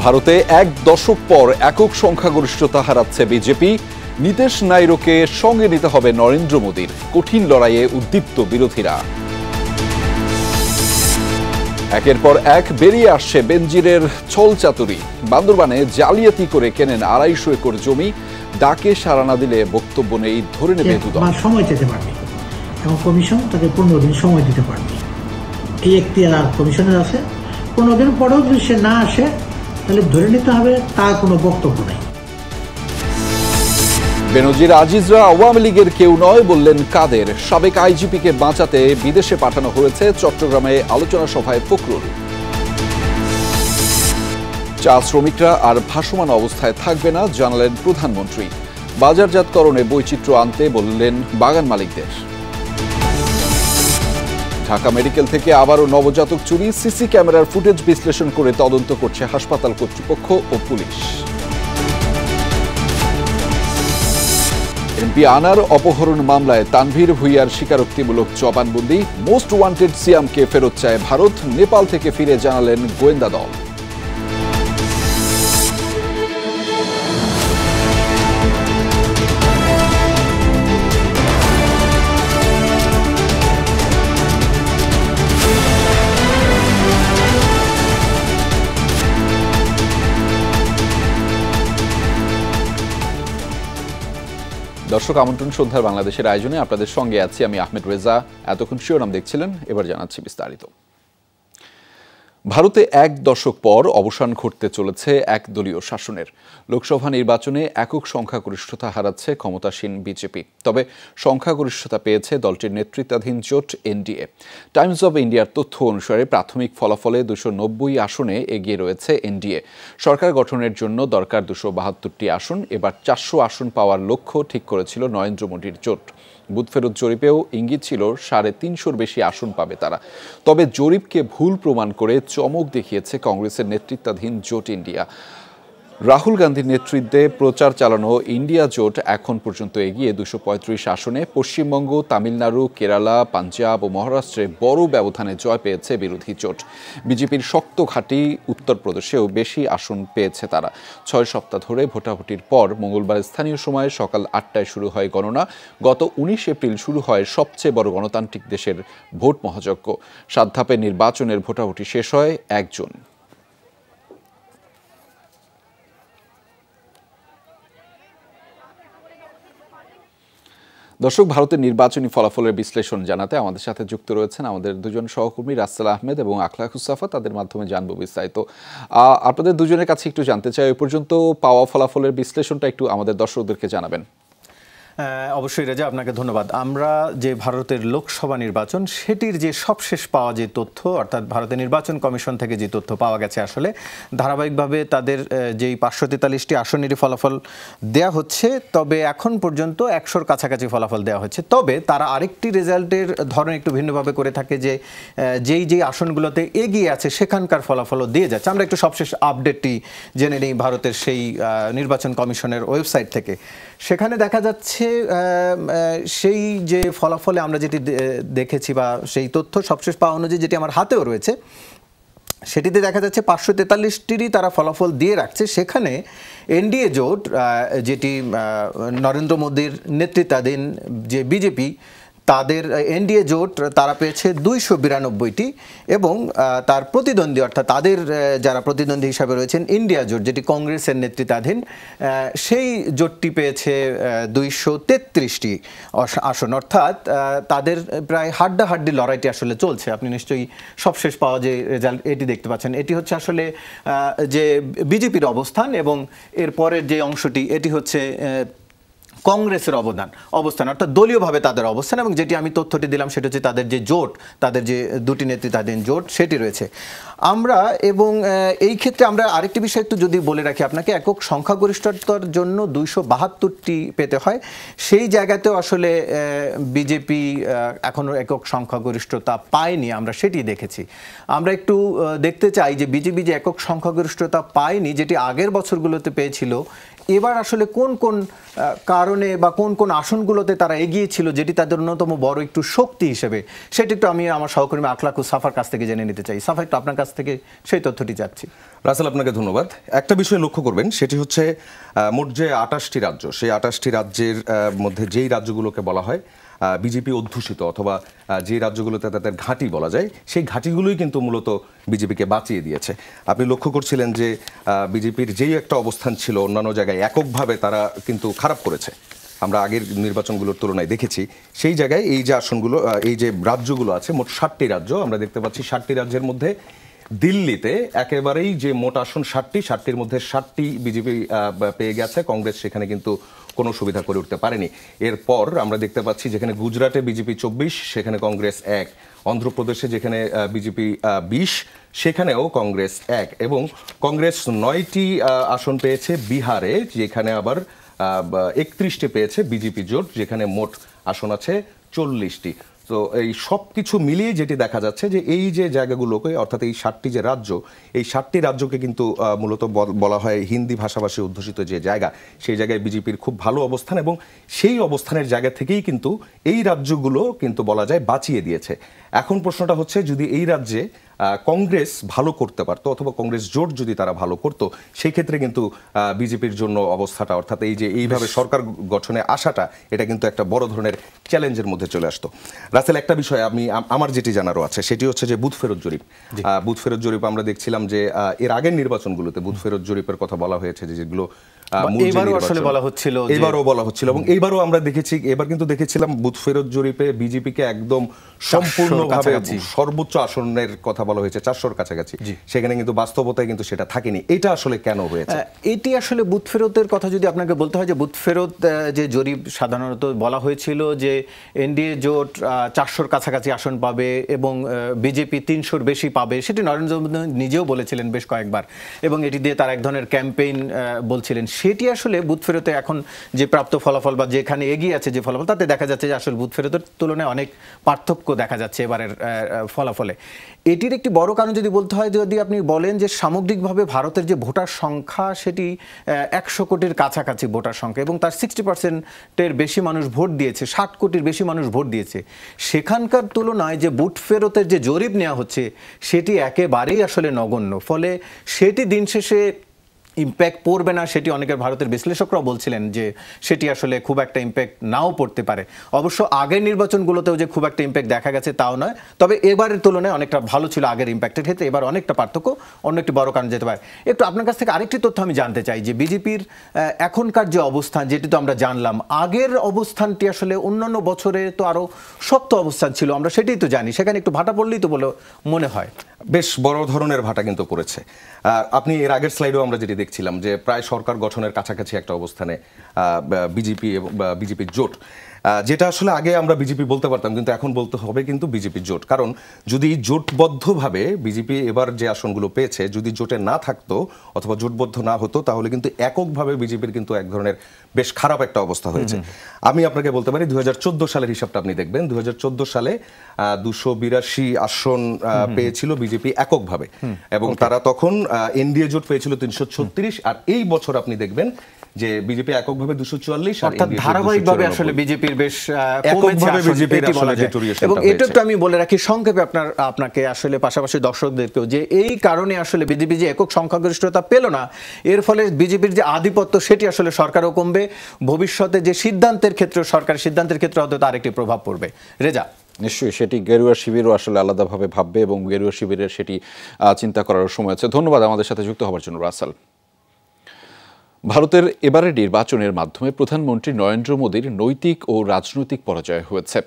ভারতে এক দশক পর একক সংখ্যাগরিষ্ঠতা হারাচ্ছে বিজেপি। নীতিশ নাইরকে সঙ্গে নিতে হবে নরেন্দ্র মোদীর। কঠিন লড়াইয়ে উদ্দীপ্ত বিরোধীরা। একের পর এক বেরিয়ে আসছে বেনজিরের ছলচাতুরি। বান্দরবানে জালিয়াতি করে কেনেন 250 একর জমি। ডাকে সাড়া না দিলে বক্তব্য নেই ধরে নেবে দুদক। সময় যেতে পারবে এবং কমিশন তাকে 15 দিন সময় দিতে পারবে। এই এখতিয়ার কমিশনের আছে। 15 দিন পরেও যদি সে না আসে তাহলে ধরে নিতে হবে তার কোনো বক্তব্য নেই। বেনজির আজিজরা আওয়ামী লীগের কেউ নয় বললেন কাদের। সাবেক আইজিপিকে বাঁচাতে বিদেশে পাঠানো হয়েছে। চট্টগ্রামে আলোচনা সভায় ফখরুল। চা শ্রমিকরা আর ভাসমান অবস্থায় থাকবে না জানালেন প্রধানমন্ত্রী। বাজারজাতকরণে বৈচিত্র্য আনতে বললেন বাগান মালিকদের। ঢাকা মেডিকেল থেকে আবারও নবজাতক চুরি। সিসি ক্যামেরার ফুটেজ বিশ্লেষণ করে তদন্ত করছে হাসপাতাল কর্তৃপক্ষ ও পুলিশ। এমপি আনার অপহরণ মামলায় তানভীর ভুঁইয়ার স্বীকারোক্তিমূলক জবানবন্দি। মোস্ট ওয়ান্টেড সিয়ামকে ফেরত চায় ভারত। নেপাল থেকে ফিরে জানালেন গোয়েন্দা দল। দর্শক আমন্ত্রণ সন্ধ্যার বাংলাদেশের আয়োজনে আপনাদের সঙ্গে আছি আমি আহমেদ রেজা। এতক্ষণ শিরোনাম দেখছিলেন, এবার জানাচ্ছি বিস্তারিত। ভারতে এক দশক পর অবসান ঘটতে চলেছে একদলীয় শাসনের। লোকসভা নির্বাচনে একক সংখ্যাগরিষ্ঠতা হারাচ্ছে ক্ষমতাসীন বিজেপি। তবে সংখ্যাগরিষ্ঠতা পেয়েছে দলটির নেতৃত্বাধীন জোট এনডিএ। টাইমস অব ইন্ডিয়ার তথ্য অনুসারে প্রাথমিক ফলাফলে 290 আসনে এগিয়ে রয়েছে এনডিএ। সরকার গঠনের জন্য দরকার 272টি আসন। এবার 400 আসন পাওয়ার লক্ষ্য ঠিক করেছিল নরেন্দ্র মোদীর জোট। বুথফেরত জরিপেও ইঙ্গিত ছিল 350-র বেশি আসন পাবে তারা। তবে জরিপকে ভুল প্রমাণ করে চমক দেখিয়েছে কংগ্রেসের নেতৃত্বাধীন জোট ইন্ডিয়া। রাহুল গান্ধীর নেতৃত্বে প্রচার চালানো ইন্ডিয়া জোট এখন পর্যন্ত এগিয়ে 235 আসনে। পশ্চিমবঙ্গ, তামিলনাড়ু, কেরালা, পাঞ্জাব ও মহারাষ্ট্রে বড় ব্যবধানে জয় পেয়েছে বিরোধী জোট। বিজেপির শক্ত ঘাঁটি উত্তরপ্রদেশেও বেশি আসন পেয়েছে তারা। 6 সপ্তাহ ধরে ভোটাভুটির পর মঙ্গলবার স্থানীয় সময়ে সকাল 8টায় শুরু হয় গণনা। গত 19 এপ্রিল শুরু হয় সবচেয়ে বড় গণতান্ত্রিক দেশের ভোট মহাযজ্ঞ। 7 ধাপের নির্বাচনের ভোটাভুটি শেষ হয় 1 জুন। দর্শক, ভারতের নির্বাচনী ফলাফলের বিশ্লেষণ জানাতে আমাদের সাথে যুক্ত রয়েছেন আমাদের দুজন সহকর্মী রাসেল আহমেদ এবং আখলাকুসাফা। তাদের মাধ্যমে জানবো বিস্তারিত। আপনাদের দুজনের কাছে একটু জানতে চাই, ওই পর্যন্ত পাওয়া ফলাফলের বিশ্লেষণটা একটু আমাদের দর্শকদেরকে জানাবেন। অবশ্যই রেজা, আপনাকে ধন্যবাদ। আমরা যে ভারতের লোকসভা নির্বাচন সেটির যে সবশেষ পাওয়া যে তথ্য, অর্থাৎ ভারতের নির্বাচন কমিশন থেকে যে তথ্য পাওয়া গেছে, আসলে ধারাবাহিকভাবে তাদের যেই 543টি আসনেরই ফলাফল দেয়া হচ্ছে। তবে এখন পর্যন্ত 100-র কাছাকাছি ফলাফল দেওয়া হচ্ছে। তবে তারা আরেকটি রেজাল্টের ধরন একটু ভিন্নভাবে করে থাকে, যে যেই আসনগুলোতে এগিয়ে আছে সেখানকার ফলাফলও দিয়ে যাচ্ছে। আমরা একটু সবশেষ আপডেটটি জেনে নিই ভারতের সেই নির্বাচন কমিশনের ওয়েবসাইট থেকে। সেখানে দেখা যাচ্ছে সেই যে ফলাফলে আমরা যেটি দেখেছি বা সেই তথ্য সবশেষ পাওয়া অনুযায়ী যেটি আমার হাতেও রয়েছে, সেটিতে দেখা যাচ্ছে 543টিরই তারা ফলাফল দিয়ে রাখছে। সেখানে এনডিএ জোট, যেটি নরেন্দ্র মোদীর নেতৃত্বাধীন যে বিজেপি, তাদের এনডিএ জোট তারা পেয়েছে 292টি এবং তার প্রতিদ্বন্দ্বী, অর্থাৎ তাদের যারা প্রতিদ্বন্দ্বী হিসাবে রয়েছেন ইন্ডিয়া জোট, যেটি কংগ্রেসের নেতৃত্বাধীন, সেই জোটটি পেয়েছে 233টি আসন। অর্থাৎ তাদের প্রায় হাড্ডাহাড্ডি লড়াইটি আসলে চলছে। আপনি নিশ্চয়ই সবশেষ পাওয়া যে রেজাল্ট এটি দেখতে পাচ্ছেন। এটি হচ্ছে আসলে যে বিজেপির অবস্থান এবং এর পরের যে অংশটি এটি হচ্ছে কংগ্রেসের অবস্থান, অর্থাৎ দলীয়ভাবে তাদের অবস্থান। এবং যেটি আমি তথ্যটি দিলাম সেটা হচ্ছে তাদের যে জোট, তাদের যে দুটি নেতৃত্বাধীন জোট সেটি রয়েছে। আমরা এবং এই ক্ষেত্রে আমরা আরেকটি বিষয় একটু যদি বলে রাখি আপনাকে, একক সংখ্যাগরিষ্ঠতার জন্য 272টি পেতে হয়। সেই জায়গাতেও আসলে বিজেপি এখনও একক সংখ্যাগরিষ্ঠতা পায়নি, আমরা সেটি দেখেছি। আমরা একটু দেখতে চাই যে বিজেপি যে একক সংখ্যাগরিষ্ঠতা পায়নি, যেটি আগের বছরগুলোতে পেয়েছিল এবার আসলে কোন কোন কারণে বা কোন কোন আসনগুলোতে তারা এগিয়ে ছিল যেটি তাদের অন্যতম বড় একটু শক্তি হিসেবে, সেটা একটু আমি আমার সহকর্মী আখলাকুস সাফার কাছ থেকে জেনে নিতে চাই। সাফা, একটু আপনার কাছ থেকে সেই তথ্যটি চাচ্ছি। রাসেল, আপনাকে ধন্যবাদ। একটা বিষয় লক্ষ্য করবেন, সেটি হচ্ছে মোট যে 28টি রাজ্য, সেই 28টি রাজ্যের মধ্যে যেই রাজ্যগুলোকে বলা হয় বিজেপি অধ্যুষিত অথবা যে রাজ্যগুলোতে তাদের ঘাঁটি বলা যায়, সেই ঘাঁটিগুলোই কিন্তু মূলত বিজেপিকে বাঁচিয়ে দিয়েছে। আপনি লক্ষ্য করছিলেন যে বিজেপির যেই একটা অবস্থান ছিল অন্যান্য জায়গায় এককভাবে তারা কিন্তু খারাপ করেছে, আমরা আগের নির্বাচনগুলোর তুলনায় দেখেছি। সেই জায়গায় এই যে আসনগুলো, এই যে রাজ্যগুলো আছে, মোট 60টি রাজ্য আমরা দেখতে পাচ্ছি। 60টি রাজ্যের মধ্যে দিল্লিতে একেবারেই যে মোট আসন 60টির মধ্যে 60টি বিজেপি পেয়ে গেছে, কংগ্রেস সেখানে কিন্তু কোনো সুবিধা করে উঠতে পারেনি। এরপর আমরা দেখতে পাচ্ছি যেখানে গুজরাটে বিজেপি 24, সেখানে কংগ্রেস 1, অন্ধ্রপ্রদেশে যেখানে বিজেপি 20, সেখানেও কংগ্রেস 1, এবং কংগ্রেস 9টি আসন পেয়েছে বিহারে, যেখানে আবার 31টি পেয়েছে বিজেপি জোট, যেখানে মোট আসন আছে 40টি। তো এই সব কিছু মিলিয়ে যেটি দেখা যাচ্ছে যে এই যে জায়গাগুলোকে, অর্থাৎ এই 60টি যে রাজ্য, এই 60টি রাজ্যকে কিন্তু মূলত বলা হয় হিন্দি ভাষাভাষী অধ্যুষিত যে জায়গা, সেই জায়গায় বিজেপির খুব ভালো অবস্থান, এবং সেই অবস্থানের জায়গা থেকেই কিন্তু এই রাজ্যগুলো কিন্তু বলা যায় বাঁচিয়ে দিয়েছে। এখন প্রশ্নটা হচ্ছে, যদি এই রাজ্যে কংগ্রেস ভালো করতে পারতো অথবা কংগ্রেস জোট যদি তারা ভালো করতো, সেই ক্ষেত্রে কিন্তু বিজেপির জন্য অবস্থাটা, অর্থাৎ এই যে এইভাবে সরকার গঠনে আসাটা, এটা কিন্তু একটা বড় ধরনের চ্যালেঞ্জের মধ্যে চলে আসতো। রাসেল, একটা বিষয় আমার যেটি জানারও আছে, সেটি হচ্ছে যে বুথ ফেরত জরিপ। বুথ ফেরত জরিপ আমরা দেখছিলাম যে এর আগের নির্বাচনগুলোতে বুথ ফেরত জরিপের কথা বলা হয়েছে, যেগুলো এবারও বলা হচ্ছিল, এবং এইবারও আমরা দেখেছি, এবার কিন্তু দেখেছিলাম বুথ ফেরত জরিপে বিজেপিকে একদম সম্পূর্ণভাবে সর্বোচ্চ আসনের কথা বলা হয়েছে, 400-র কাছাকাছি। সেখানে কিন্তু বাস্তবতায় কিন্তু সেটা থাকেনি। এটা আসলে কেন হয়েছে? এটি আসলে বুথ ফেরতের কথা যদি আপনাকে বলতে হয়, যে বুথ ফেরত যে জরিপ সাধারণত বলা হয়েছিল যে এনডিএ জোট 400-র কাছাকাছি আসন পাবে এবং বিজেপি 300-র বেশি পাবে, সেটি নরেন্দ্র মোদী নিজেও বলেছিলেন বেশ কয়েকবার, এবং এটি দিয়ে তার এক ধরনের ক্যাম্পেইন বলছিলেন। সেটি আসলে বুথ ফেরতে এখন যে প্রাপ্ত ফলাফল বা যেখানে এগিয়ে আছে যে ফলাফল, তাতে দেখা যাচ্ছে যে আসলে বুথ ফেরতের তুলনায় অনেক পার্থক্য দেখা যাচ্ছে এবারের ফলাফলে। এটির একটি বড় কারণ যদি বলতে হয়, যদি আপনি বলেন যে সামগ্রিকভাবে ভারতের যে ভোটার সংখ্যা, সেটি 100 কোটির কাছাকাছি ভোটার সংখ্যা, এবং তার 60%-এর বেশি মানুষ ভোট দিয়েছে, 60 কোটির বেশি মানুষ ভোট দিয়েছে। সেখানকার তুলনায় যে বুথ ফেরতের যে জরিপ নেওয়া হচ্ছে, সেটি একেবারেই আসলে নগণ্য। ফলে সেটি দিন শেষে ইম্প্যাক্ট পড়বে না, সেটি অনেকের ভারতের বিশ্লেষকরাও বলছিলেন যে সেটি আসলে খুব একটা ইম্প্যাক্ট নাও পড়তে পারে। অবশ্য আগের নির্বাচনগুলোতেও যে খুব একটা ইম্প্যাক্ট দেখা গেছে তাও নয়, তবে এবারের তুলনায় অনেকটা ভালো ছিল আগের ইম্প্যাক্টের ক্ষেত্রে। এবার অনেকটা পার্থক্য, অন্য একটি বড় কারণ যেতে পারে। একটু আপনার কাছ থেকে আরেকটি তথ্য আমি জানতে চাই, যে বিজেপির এখনকার যে অবস্থান, যেটি তো আমরা জানলাম, আগের অবস্থানটি আসলে অন্যান্য বছরে তো আরও শক্ত অবস্থান ছিল, আমরা সেটাই তো জানি, সেখানে একটু ভাটা পড়লেই তো বলে মনে হয়। বেশ বড় ধরনের ভাটা কিন্তু পড়েছে। আপনি এর আগের স্লাইডেও আমরা যেটি দেখছিলাম, যে প্রায় সরকার গঠনের কাছাকাছি একটা অবস্থানে বিজেপি এবং বিজেপির জোট, যেটা আসলে আগে আমরা বিজেপি বলতে পারতাম, কিন্তু এখন বলতে হবে কিন্তু বিজেপি জোট। কারণ যদি জোটবদ্ধভাবে বিজেপি এবার যে আসনগুলো পেয়েছে, যদি জোটে না থাকতো অথবা জোটবদ্ধ না হতো, তাহলে কিন্তু এককভাবে বিজেপির কিন্তু এক ধরনের বেশ খারাপ একটা অবস্থা হয়েছে। আমি আপনাকে বলতে পারি 2014 সালের হিসাবটা আপনি দেখবেন, 2014 সালে 282 আসন পেয়েছিল বিজেপি এককভাবে, এবং তারা তখন এনডিএ জোট পেয়েছিল 336, আর এই বছর আপনি দেখবেন যে বিজেপি এককভাবে 244, অর্থাৎ ধারাবাহিকভাবে আসলে বিজেপির বেশ এবং এটা একটু আমি বলে রাখি সংক্ষেপে আপনাকে আসলে পাশাপাশি দর্শকদেরকেও, যে এই কারণে আসলে বিজেপি যে একক সংখ্যাগরিষ্ঠতা পেল না, এর ফলে বিজেপির যে আধিপত্য, সেটি আসলে সরকারও কমবে, ভবিষ্যতে যে সিদ্ধান্তের ক্ষেত্রে, সরকারের সিদ্ধান্তের ক্ষেত্রে হয়তো তার একটি প্রভাব পড়বে। রেজা, নিশ্চয়ই সেটি গেরুয়া শিবিরও আসলে আলাদাভাবে ভাববে, এবং গেরুয়া শিবিরের সেটি চিন্তা করার সময় আছে। ধন্যবাদ আমাদের সাথে যুক্ত হওয়ার জন্য রাসেল। ভারতের এবারের নির্বাচনের মাধ্যমে প্রধানমন্ত্রী নরেন্দ্র মোদীর নৈতিক ও রাজনৈতিক পরাজয় হয়েছে।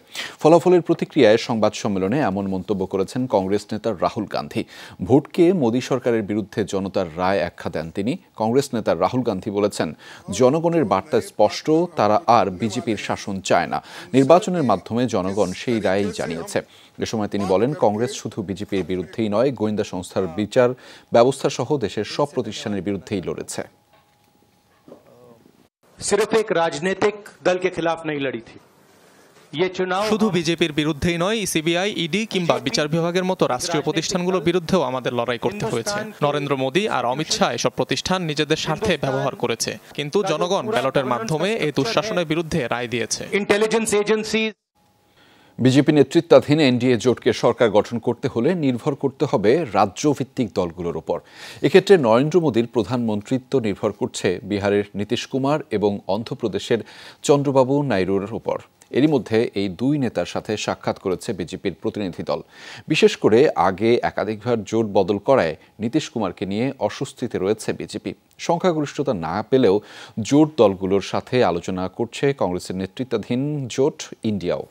ফলাফলের প্রতিক্রিয়ায় সংবাদ সম্মেলনে এমন মন্তব্য করেছেন কংগ্রেস নেতা রাহুল গান্ধী। ভোটকে মোদী সরকারের বিরুদ্ধে জনতার রায় আখ্যা দেন তিনি। কংগ্রেস নেতা রাহুল গান্ধী বলেছেন, জনগণের বার্তা স্পষ্ট, তারা আর বিজেপির শাসন চায় না। নির্বাচনের মাধ্যমে জনগণ সেই রায়ই জানিয়েছে। এ সময় তিনি বলেন, কংগ্রেস শুধু বিজেপির বিরুদ্ধেই নয়, গোয়েন্দা সংস্থার বিচার ব্যবস্থা সহ দেশের সব প্রতিষ্ঠানের বিরুদ্ধেই লড়েছে। सिर्फ एक राजनीतिक दल के खिलाफ नहीं लड़ी थी, শুধু বিজেপির বিরুদ্ধেই নয়, সিবিআই, ইডি কিংবা বিচার বিভাগের মতো রাষ্ট্রীয় প্রতিষ্ঠানগুলোর বিরুদ্ধেও আমাদের লড়াই করতে হয়েছে। নরেন্দ্র মোদী আর অমিত শাহ এসব প্রতিষ্ঠান নিজেদের স্বার্থে ব্যবহার করেছে, কিন্তু জনগণ ব্যালটের মাধ্যমে এই দুঃশাসনের বিরুদ্ধে রায় দিয়েছে। বিজেপি নেতৃত্বাধীন এনডিএ জোটকে সরকার গঠন করতে হলে নির্ভর করতে হবে রাজ্যভিত্তিক দলগুলোর উপর। এক্ষেত্রে নরেন্দ্র মোদীর প্রধানমন্ত্রিত্ব নির্ভর করছে বিহারের নীতিশ কুমার এবং অন্ধ্রপ্রদেশের চন্দ্রবাবু নাইডুর উপর। এরই মধ্যে এই দুই নেতার সাথে সাক্ষাৎ করেছে বিজেপির প্রতিনিধি দল। বিশেষ করে আগে একাধিকবার জোট বদল করায় নীতিশ কুমারকে নিয়ে অস্বস্তিতে রয়েছে বিজেপি। সংখ্যাগরিষ্ঠতা না পেলেও জোট দলগুলোর সাথে আলোচনা করছে কংগ্রেসের নেতৃত্বাধীন জোট ইন্ডিয়াও।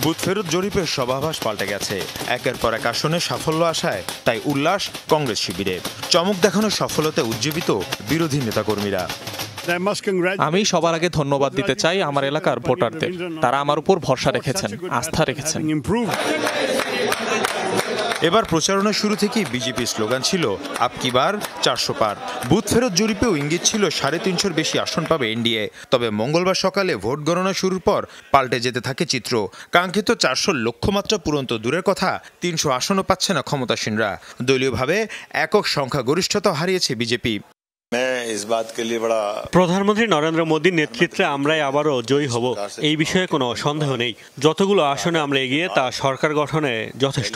বুথ ফেরত জরিপের সভাভাস পাল্টে গেছে। একের পর এক আসনে সাফল্য আসায় তাই উল্লাস কংগ্রেস শিবিরে। চমক দেখানোর সফলতায় উজ্জীবিত বিরোধী নেতাকর্মীরা। আমি সবার আগে ধন্যবাদ দিতে চাই আমার এলাকার ভোটারদের। তারা আমার উপর ভরসা রেখেছেন, আস্থা রেখেছেন। এবার প্রচারণার শুরু থেকেই বিজেপির স্লোগান ছিল আপকি বার 400 পার। বুথ ফেরত জরিপেও ইঙ্গিত ছিল 350-র বেশি আসন পাবে এনডিএ। তবে মঙ্গলবার সকালে ভোট গণনা শুরুর পর পাল্টে যেতে থাকে চিত্র। কাঙ্ক্ষিত 400 লক্ষ্যমাত্রা পূরণ তো দূরের কথা, 300 আসনও পাচ্ছে না ক্ষমতাসীনরা। দলীয়ভাবে একক সংখ্যাগরিষ্ঠতা হারিয়েছে বিজেপি। প্রধানমন্ত্রী নরেন্দ্র মোদীর নেতৃত্বে আমরাই আবারও জয়ী হব, এই বিষয়ে কোনো সন্দেহ নেই। যতগুলো আসনে আমরা এগিয়ে তা সরকার গঠনে যথেষ্ট।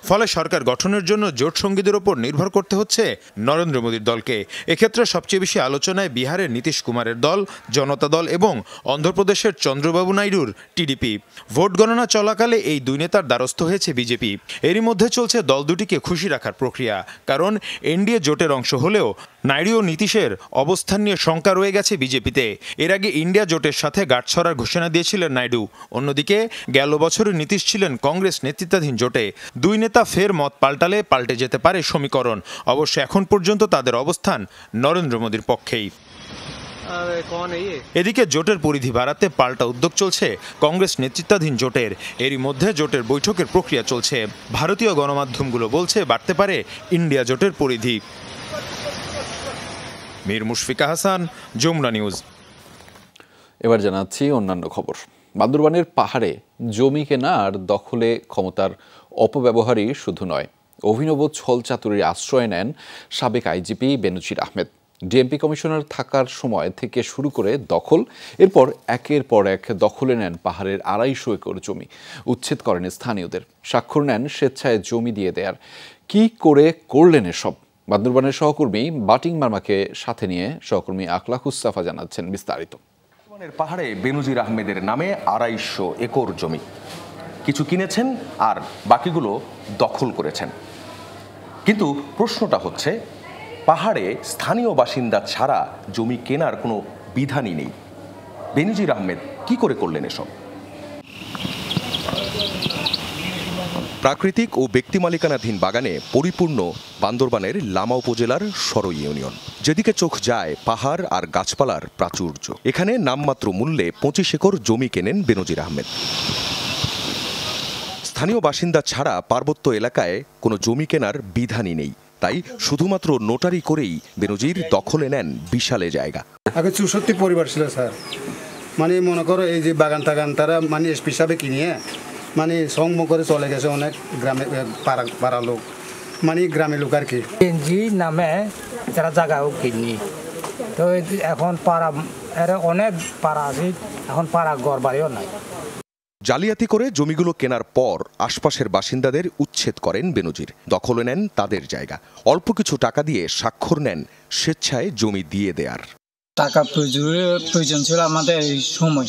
ফলে সরকার গঠনের জন্য জোট সঙ্গীদের ওপর নির্ভর করতে হচ্ছে নরেন্দ্র মোদীর দলকে। এক্ষেত্রে সবচেয়ে বেশি আলোচনায় বিহারের নীতিশ কুমারের দল, জনতা দল এবং অন্ধ্রপ্রদেশের চন্দ্রবাবু নাইডুর টিডিপি। ভোট গণনা চলাকালে এই দুই নেতার দ্বারস্থ হয়েছে বিজেপি। এরই মধ্যে চলছে দল দুটিকে খুশি রাখার প্রক্রিয়া। কারণ এনডিএ জোটের অংশ হলেও নাইডু ও নীতিশের অবস্থান নিয়ে শঙ্কা রয়ে গেছে বিজেপিতে। এর আগে ইন্ডিয়া জোটের সাথে গাঁটছড়ার ঘোষণা দিয়েছিলেন নাইডু। অন্যদিকে গেল বছরে নীতিশ ছিলেন কংগ্রেস নেতৃত্বাধীন জোটে। দুই নেতা ফের মত পাল্টালে পাল্টে যেতে পারে সমীকরণ। অবশ্য এখন পর্যন্ত তাদের অবস্থান নরেন্দ্র মোদীর পক্ষেই। এদিকে জোটের পরিধি বাড়াতে পাল্টা উদ্যোগ চলছে কংগ্রেস নেতৃত্বাধীন জোটের। এরই মধ্যে জোটের বৈঠকের প্রক্রিয়া চলছে। ভারতীয় গণমাধ্যমগুলো বলছে বাড়তে পারে ইন্ডিয়া জোটের পরিধি। মীর মুশফিকা হাসান, যমুনা নিউজ। এবার জানাচ্ছি অন্যান্য খবর। বান্দরবানের পাহাড়ে জমি কেনা আর দখলে ক্ষমতার অপব্যবহারই শুধু নয়, অভিনব ছলচাতুরির আশ্রয় নেন সাবেক আইজিপি বেনজির আহমেদ। ডিএমপি কমিশনার থাকার সময় থেকে শুরু করে দখল, এরপর একের পর এক দখলে নেন পাহাড়ের 250 একর জমি। উচ্ছেদ করেন স্থানীয়দের, স্বাক্ষর নেন স্বেচ্ছায় জমি দিয়ে দেয়ার। কি করে করলেন এসব? বান্দরবানের সহকর্মী বাটিং মার্মাকে সাথে নিয়ে সহকর্মী আখলাকুস্তাফা জানাচ্ছেন বিস্তারিত। পাহাড়ে বেনজির আহমেদের নামে 250 একর জমি, কিছু কিনেছেন আর বাকিগুলো দখল করেছেন। কিন্তু প্রশ্নটা হচ্ছে, পাহাড়ে স্থানীয় বাসিন্দা ছাড়া জমি কেনার কোনো বিধানই নেই। বেনজির আহমেদ কি করে করলেন এসব? প্রাকৃতিক ও ব্যক্তি মালিকানাধীন বাগানে পরিপূর্ণ বান্দরবানের লামা উপজেলার সরই ইউনিয়ন। যেদিকে চোখ যায় পাহাড় আর গাছপালার প্রাচুর্য। এখানে নামমাত্র মূল্যে 25 একর জমি কেনেন বেনজির আহমেদ। স্থানীয় বাসিন্দা ছাড়া পার্বত্য এলাকায় কোনো জমি কেনার বিধানই নেই, তাই শুধুমাত্র নোটারি করেই বেনজির দখলে নেন বিশালে জায়গা। আগে 64 পরিবার ছিল স্যার, মানে মনে করো এই যে বাগান টাগান তারা মানে এসপি হিসাবে কিনিয়ে মানে সংগ্রহ করে চলে গেছে অনেক গ্রামে পাড়া লোক, মানে গ্রামের লোক আর কি। এনজি নামে যারা জায়গাও কিনি, তো এখন পাড়া অনেক পাড়া আছে, এখন পাড়া ঘর বাড়িও নাই। জালিয়াতি করে জমিগুলো কেনার পর আশপাশের বাসিন্দাদের উচ্ছেদ করেন বেনজির, দখলে নেন তাদের জায়গা। অল্প কিছু টাকা দিয়ে স্বাক্ষর নেন স্বেচ্ছায় জমি দিয়ে দেয়ার। টাকা প্রয়োজন ছিল আমাদের এই সময়,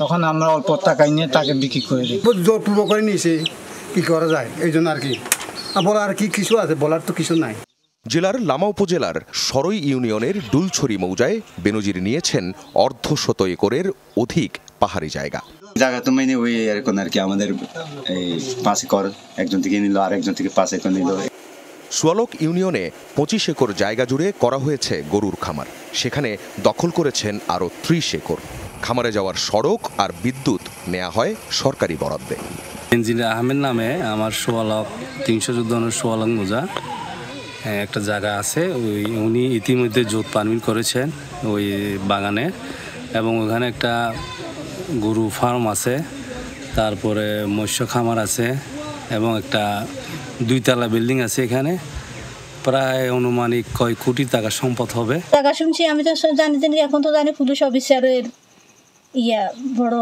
তখন আমরা অল্প টাকায় নিয়ে তাকে বিক্রি করে দিই। জোরপূর্বক করে নিয়েছে, কি করা যায় এই জন্য আর কি। বলার আর কি কিছু আছে, বলার তো কিছু নাই। জেলার লামা উপজেলার সরই ইউনিয়নের ডুলছড়ি মৌজায় বেনজির নিয়েছেন 1/2 একরের অধিক পাহাড়ি জায়গা। জায়গা তো মানে ওই এরকম আর কি, আমাদের এই 5 একর একজন থেকে নিল, আর একজন থেকে 5 একর নিল। সোয়ালক ইউনিয়নে 25 একর জায়গা জুড়ে করা হয়েছে গরুর খামার। সেখানে দখল করেছেন আরও 30 একর। খামারে যাওয়ার সড়ক আর বিদ্যুৎ নেওয়া হয় সরকারি বরাদ্দে। বেনজির আহমেদ নামে আমার 314 সোয়ালক মোজা একটা জায়গা আছে, উনি ইতিমধ্যে জোট পারমিট করেছেন ওই বাগানে। এবং ওখানে একটা গরু ফার্ম আছে, তারপরে মৎস্য খামার আছে এবং একটা 2তলা বিল্ডিং আছে। এখানে প্রায় অনুমানিক কয় কোটি টাকা সম্পদ হবে। টাকা শুনছি, আমি তো জানি এখন তো জানি পুলিশ অফিসারের বড়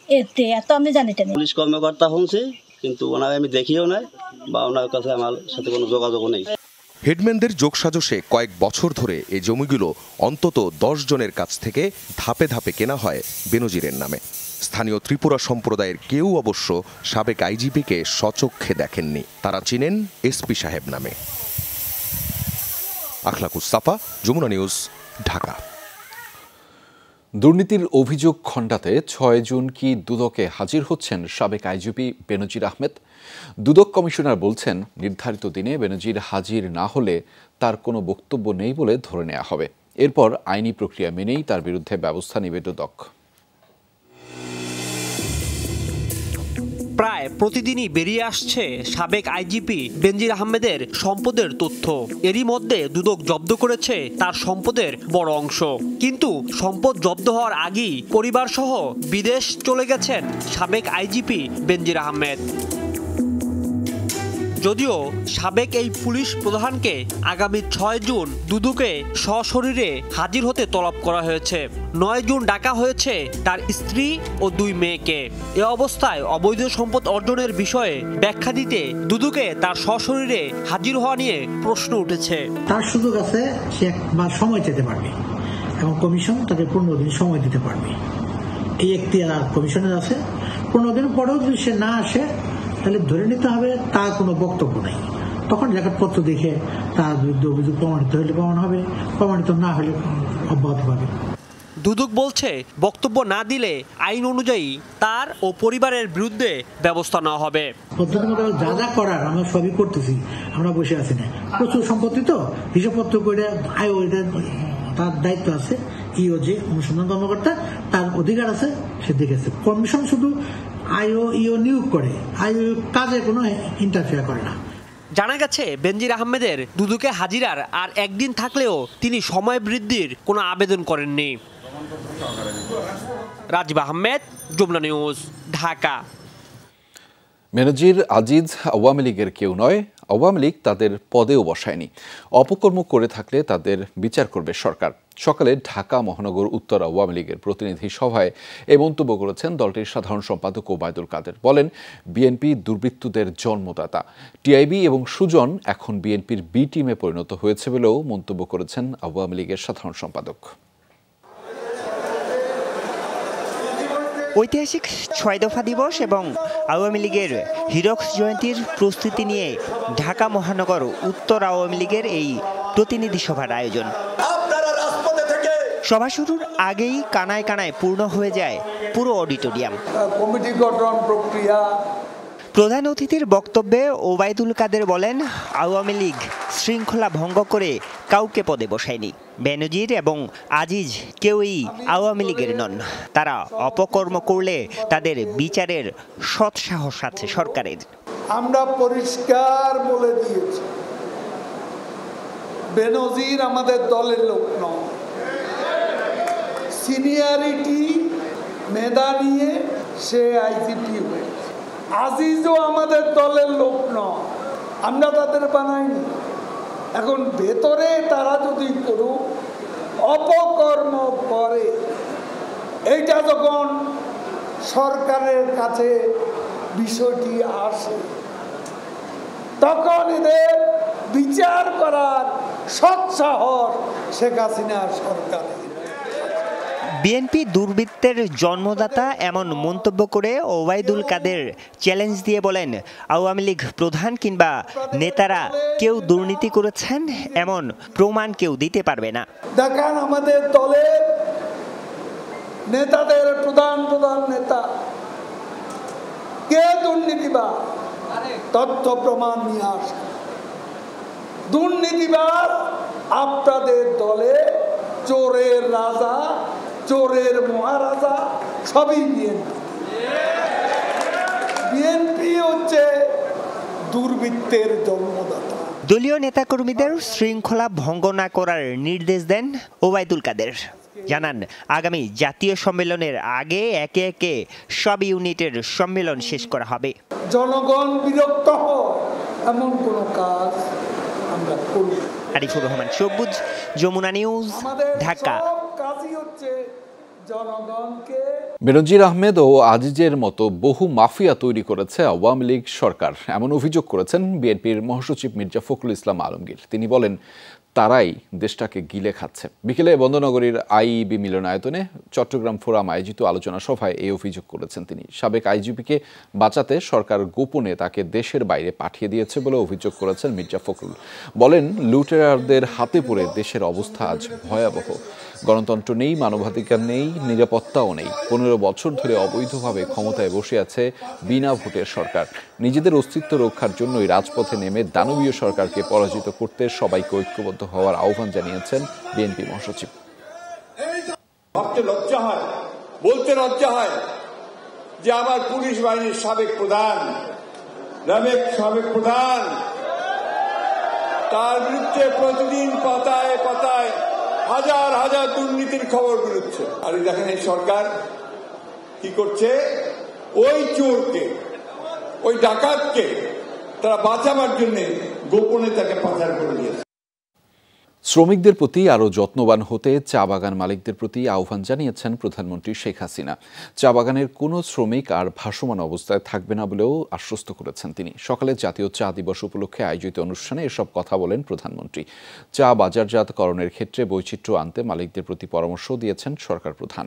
এতে, এত আমি জানি না। পুলিশ কর্মকর্তা শুনছি, কিন্তু ওনাকে আমি দেখিও নাই বা ওনার কাছে আমার সাথে কোনো যোগাযোগও নেই। হেডম্যানদের যোগসাজশে কয়েক বছর ধরে এই জমিগুলো অন্তত 10 জনের কাছ থেকে ধাপে ধাপে কেনা হয় বেনজিরের নামে। স্থানীয় ত্রিপুরা সম্প্রদায়ের কেউ অবশ্য সাবেক আইজিপিকে সচক্ষে দেখেননি, তারা চিনেন এসপি সাহেব নামে। আখলাকুস সাফা, যমুনা নিউজ, ঢাকা। দুর্নীতির অভিযোগ খণ্ডাতে 6 জুন কি দুদকে হাজির হচ্ছেন সাবেক আইজিপি বেনজির আহমেদ। দুদক কমিশনার বলছেন, নির্ধারিত দিনে বেনজির হাজির না হলে তার কোনো বক্তব্য নেই বলে ধরে নেওয়া হবে। এরপর আইনি প্রক্রিয়া মেনেই তার বিরুদ্ধে ব্যবস্থা নেবে দুদক। প্রায় প্রতিদিনই বেরিয়ে আসছে সাবেক আইজিপি বেনজির আহমেদের সম্পদের তথ্য। এরই মধ্যে দুদক জব্দ করেছে তার সম্পদের বড় অংশ। কিন্তু সম্পদ জব্দ হওয়ার আগেই পরিবারসহ বিদেশ চলে গেছেন সাবেক আইজিপি বেনজির আহমেদ। যদিও সাবেক এই পুলিশ প্রধানকে আগামী 6 জুন দুদকে সশরীরে হাজির হতে তলব করা হয়েছে। 9 জুন ডাকা হয়েছে তার স্ত্রী ও 2 মেয়েকে। এ অবস্থায় অবৈধ সম্পদ অর্জনের বিষয়ে ব্যাখ্যা দিতে দুদকে তার সশরীরে হাজির হওয়া নিয়ে প্রশ্ন উঠেছে। তার সুযোগ আছে, সে একবার সময় চেতে পারবে এবং কমিশন তাকে 15 দিন সময় দিতে পারবে। এই এখতিয়ার কমিশনের আছে। 15 দিন পরেও যদি সে না আসে, তাহলে ধরে নিতে হবে তার কোনো বক্তব্য নেই। তখন রেকর্ডপত্র দেখে তার বিরুদ্ধে অভিযোগ প্রমাণিত হলে প্রমাণ হবে, প্রমাণিত না হলে অব্যাহত পাবে। দুদক বলছে, বক্তব্য না দিলে আইন অনুযায়ী তার ও পরিবারের বিরুদ্ধে ব্যবস্থা নেওয়া হবে। পদ্ধতি মোতাবেক যা যা করার আমরা সবই করতেছি, আমরা বসে আছি না। প্রচুর সম্পত্তি তো হিসাবপত্র করে আয়, তার দায়িত্ব আছে। ইওজে অনুসন্ধান কর্মকর্তা, তার অধিকার আছে, সে দেখেছে। কমিশন শুধু ইও নিয়োগ করে, কাজে কোনো ইন্টারফেয়ার করে না। জানা গেছে, বেনজির আহমেদের দুদকে হাজিরার আর একদিন থাকলেও তিনি সময় বৃদ্ধির কোনো আবেদন করেননি। রাজীব আহমেদ, যমুনা নিউজ, ঢাকা। বেনজির আজিজ আওয়ামী লীগের কেউ নয়, আওয়ামী লীগ তাদের পদেও বসায়নি। অপকর্ম করে থাকলে তাদের বিচার করবে সরকার। সকালে ঢাকা মহানগর উত্তর আওয়ামী লীগের প্রতিনিধি সভায় এই মন্তব্য করেছেন দলটির সাধারণ সম্পাদক ওবায়দুল কাদের। বলেন, বিএনপি দুর্বৃত্তদের জন্মদাতা। টিআইবি এবং সুজন এখন বিএনপির বি টিমে পরিণত হয়েছে বলেও মন্তব্য করেছেন আওয়ামী লীগের সাধারণ সম্পাদক। ঐতিহাসিক 6 দফা দিবস এবং আওয়ামী লীগের হীরক জয়ন্তীর প্রস্তুতি নিয়ে ঢাকা মহানগর উত্তর আওয়ামী লীগের এই প্রতিনিধি সভার আয়োজন। সভা শুরুর আগেই কানায় কানায় পূর্ণ হয়ে যায় পুরো অডিটোরিয়াম। কমিটি গঠন প্রক্রিয়া। প্রধান অতিথির বক্তব্যে ওবায়দুল কাদের বলেন, আওয়ামী লীগ শৃঙ্খলা ভঙ্গ করে কাউকে পদে বসায়নি। বেনজির এবং আজিজ কেউই আওয়ামী লীগের নন। তারা অপকর্ম করলে তাদের বিচারের সৎসাহস আছে সরকারের। আমরা পরিষ্কার বলে দিয়েছি, বেনজির আমাদের দলের লোক নয়। সিনিয়রিটি মেধা নিয়ে সে আইজিপি হয়েছে। আজিজও আমাদের দলের লোক নয়, আমরা তাদের বানাইনি। এখন ভেতরে তারা যদি কোনো অপকর্ম করে, এইটা যখন সরকারের কাছে বিষয়টি আসে, তখন এদের বিচার করার সৎসাহস শেখ হাসিনার সরকারের। বিএনপি দুর্বৃত্তের জন্মদাতা এমন মন্তব্য করে ওবায়দুল কাদের চ্যালেঞ্জ দিয়ে বলেন, আওয়ামী লীগ প্রধান কিংবা নেতারা কেউ দুর্নীতি করেছেন এমন প্রমাণ কেউ দিতে পারবে না। দেখেন আমাদের দলের নেতাদের প্রধান নেতা কে দুর্নীতিবাদ, তথ্য প্রমাণ নিয়ে আসে। দুর্নীতিবাদ আপনাদের দলে চোরের রাজা, চোরের মহারাজা সবই বিএনপি। বিএনপি হচ্ছে দুর্বৃত্তের জন্মদাতা। দলীয় নেতাকর্মীদের শৃঙ্খলা ভঙ্গ না করার নির্দেশ দেন ওবায়দুল কাদের। জানান আগামী জাতীয় সম্মেলনের আগে একে একে সব ইউনিটের সম্মেলন শেষ করা হবে। জনগণ বিরক্ত হয় এমন কোনো কাজ আমরা করব। আরিফুর রহমান সবুজ, যমুনা নিউজ, ঢাকা। বেনজির আহমেদ ও আজিজের মতো বহু মাফিয়া তৈরি করেছে আওয়ামী লীগ সরকার, এমন অভিযোগ করেছেন বিএনপির মহাসচিব মির্জা ফখরুল ইসলাম আলমগীর। তিনি বলেন তারাই দেশটাকে গিলে খাচ্ছে। বিকেলে বন্দরনগরীর আইইবি মিলনায়তনে চট্টগ্রাম ফোরাম আয়োজিত আলোচনা সভায় এই অভিযোগ করেছেন তিনি। সাবেক আইজিপিকে বাঁচাতে সরকার গোপনে তাকে দেশের বাইরে পাঠিয়ে দিয়েছে বলে অভিযোগ করেছেন মির্জা ফখরুল। বলেন লুটেরারদের হাতে পড়ে দেশের অবস্থা আজ ভয়াবহ। গণতন্ত্র নেই, মানবাধিকার নেই, নিরাপত্তাও নেই। 15 বছর ধরে অবৈধভাবে ক্ষমতায় বসে আছে বিনা ভোটের সরকার। নিজেদের অস্তিত্ব রক্ষার জন্যই রাজপথে নেমে দানবীয় সরকারকে পরাজিত করতে সবাইকে ঐক্যবদ্ধ হওয়ার আহ্বান জানিয়েছেন বিএনপি মহাসচিব। ভাবতে লজ্জা হয়, বলতে লজ্জা হয় যে আমার পুলিশ বাহিনীর সাবেক প্রধান, তার বিরুদ্ধে প্রতিদিন পাতায় পাতায় হাজার হাজার দুর্নীতির খবর বেরোচ্ছে। আর দেখেন এই সরকার কি করছে, ওই চোরকে, ওই ডাকাতকে তারা বাঁচাবার জন্য গোপনে তাকে পাচার করে দিয়েছে। শ্রমিকদের প্রতি আরও যত্নবান হতে চা বাগান মালিকদের প্রতি আহ্বান জানিয়েছেন প্রধানমন্ত্রী শেখ হাসিনা। চা বাগানের কোনো শ্রমিক আর ভাসমান অবস্থায় থাকবে না বলেও আশ্বস্ত করেছেন তিনি। সকালে জাতীয় চা দিবস উপলক্ষে আয়োজিত অনুষ্ঠানে এসব কথা বলেন প্রধানমন্ত্রী। চা বাজারজাতকরণের ক্ষেত্রে বৈচিত্র্য আনতে মালিকদের প্রতি পরামর্শ দিয়েছেন সরকার প্রধান।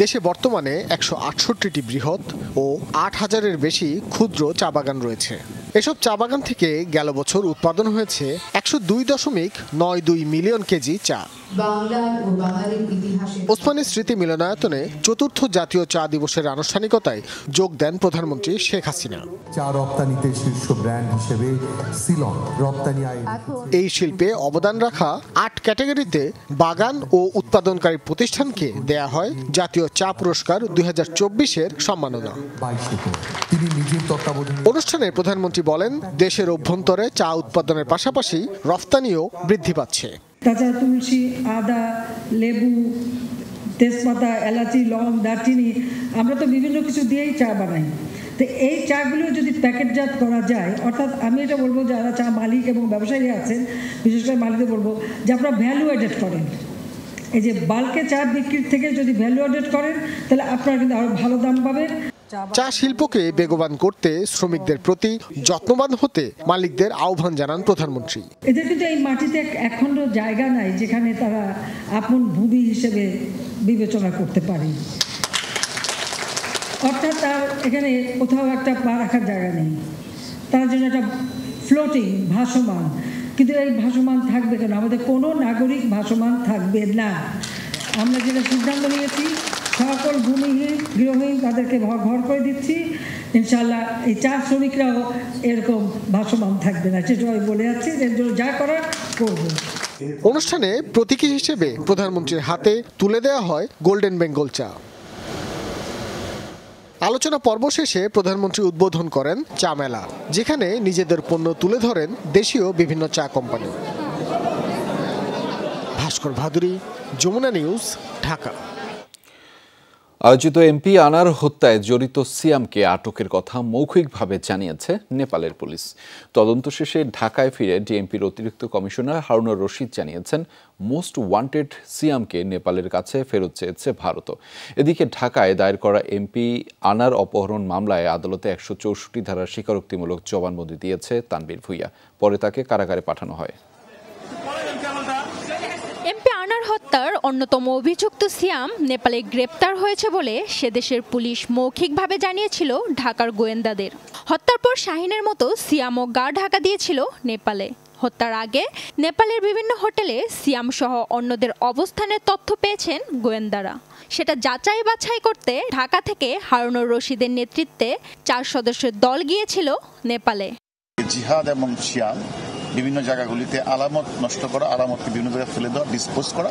দেশে বর্তমানে 168টি বৃহৎ ও 8000-এর বেশি ক্ষুদ্র চা বাগান রয়েছে। এসব চা বাগান থেকে গেল বছর উৎপাদন হয়েছে 102.92 মিলিয়ন কেজি চা। ওসমানী স্মৃতি মিলনায়তনে চতুর্থ জাতীয় চা দিবসের আনুষ্ঠানিকতায় যোগ দেন প্রধানমন্ত্রী শেখ হাসিনা। চা রপ্তানিতে শীর্ষ ব্র্যান্ড হিসেবে সিলন রপ্তানি এই শিল্পে অবদান রাখা 8 ক্যাটাগরিতে বাগান ও উৎপাদনকারী প্রতিষ্ঠানকে দেয়া হয় জাতীয় চা পুরস্কার 2024-এর সম্মাননা। তিনি নিজের তত্ত্বাবধানে অনুষ্ঠানে প্রধানমন্ত্রী বলেন, দেশের অভ্যন্তরে চা উৎপাদনের পাশাপাশি রফতানিও বৃদ্ধি পাচ্ছে। তাজা তুলসী, আদা, লেবু, তেজপাতা, এলাচি, লং, দারচিনি, আমরা তো বিভিন্ন কিছু দিয়েই চা বানাই। তো এই চাগুলো যদি প্যাকেটজাত করা যায়, অর্থাৎ আমি এটা বলবো যারা চা মালিক এবং ব্যবসায়ী আছেন, বিশেষ করে মালিকদের বলবো যে আপনারা ভ্যালু অ্যাডেড করেন। এই যে বাল্কে চা বিক্রির থেকে যদি ভ্যালু অ্যাডেড করেন তাহলে আপনারা কিন্তু আরও ভালো দাম পাবেন। চা শিল্পকে বেগবান করতে শ্রমিকদের প্রতি যত্নবান হতে মালিকদের আহ্বান জানান প্রধানমন্ত্রী। এদের কিন্তু এই মাটিতে একখণ্ড জায়গা নাই যেখানে তারা আপন ভূমি হিসেবে বিবেচনা করতে পারে, অর্থাৎ তার এখানে কোথাও একটা পা রাখার জায়গা নেই। তার জন্য একটা ফ্লোটিং, ভাসমান। কিন্তু এই ভাসমান থাকবে কেন? আমাদের কোনো নাগরিক ভাসমান থাকবে না। আমরা যেটা সিদ্ধান্ত নিয়েছি, সকল ভূমিহীন, গৃহহীন তাদেরকে ঘর করে দিচ্ছি। ইনশাআল্লাহ এই চা শ্রমিকরাও এরকম ভাসমান থাকবে না, সেটা আমি বলে যাচ্ছি। এর জন্য যা করার করব। অনুষ্ঠানে প্রতীকী হিসেবে প্রধানমন্ত্রীর হাতে তুলে দেওয়া হয় গোল্ডেন বেঙ্গল চা। আলোচনা পর্ব শেষে প্রধানমন্ত্রী উদ্বোধন করেন চা মেলা, যেখানে নিজেদের পণ্য তুলে ধরেন দেশীয় বিভিন্ন চা কোম্পানি। ভাস্কর ভাদুরী, যমুনা নিউজ, ঢাকা। আয়োজিত এমপি আনার হত্যায় জড়িত সিয়ামকে আটকের কথা মৌখিকভাবে জানিয়েছে নেপালের পুলিশ। তদন্ত শেষে ঢাকায় ফিরে ডিএমপির অতিরিক্ত কমিশনার হারুনুর রশিদ জানিয়েছেন, মোস্ট ওয়ান্টেড সিয়ামকে নেপালের কাছে ফেরত চেয়েছে ভারত। এদিকে ঢাকায় দায়ের করা এমপি আনার অপহরণ মামলায় আদালতে 164 ধারার স্বীকারোক্তিমূলক জবানবন্দি দিয়েছে তানভীর ভূঁইয়া। পরে তাকে কারাগারে পাঠানো হয়। এমপি আনার হত্যার অন্যতম অভিযুক্ত সিয়াম নেপালে গ্রেপ্তার হয়েছে বলে সে দেশের পুলিশ মৌখিকভাবে জানিয়েছিল ঢাকার গোয়েন্দাদের। হত্যার পর শাহিনের মতো সিয়ামও গা ঢাকা দিয়েছিল নেপালে। হত্যার আগে নেপালের বিভিন্ন হোটেলে সিয়াম সহ অন্যদের অবস্থানের তথ্য পেয়েছেন গোয়েন্দারা। সেটা যাচাই বাছাই করতে ঢাকা থেকে হারুনুর রশিদের নেতৃত্বে 4 সদস্যের দল গিয়েছিল নেপালে। জিহাদ এবং সিয়াম বিভিন্ন জায়গাগুলিতে আলামত নষ্ট করা, আলামতকে বিভিন্ন জায়গায় ফেলে দেওয়া, ডিসপোজ করা,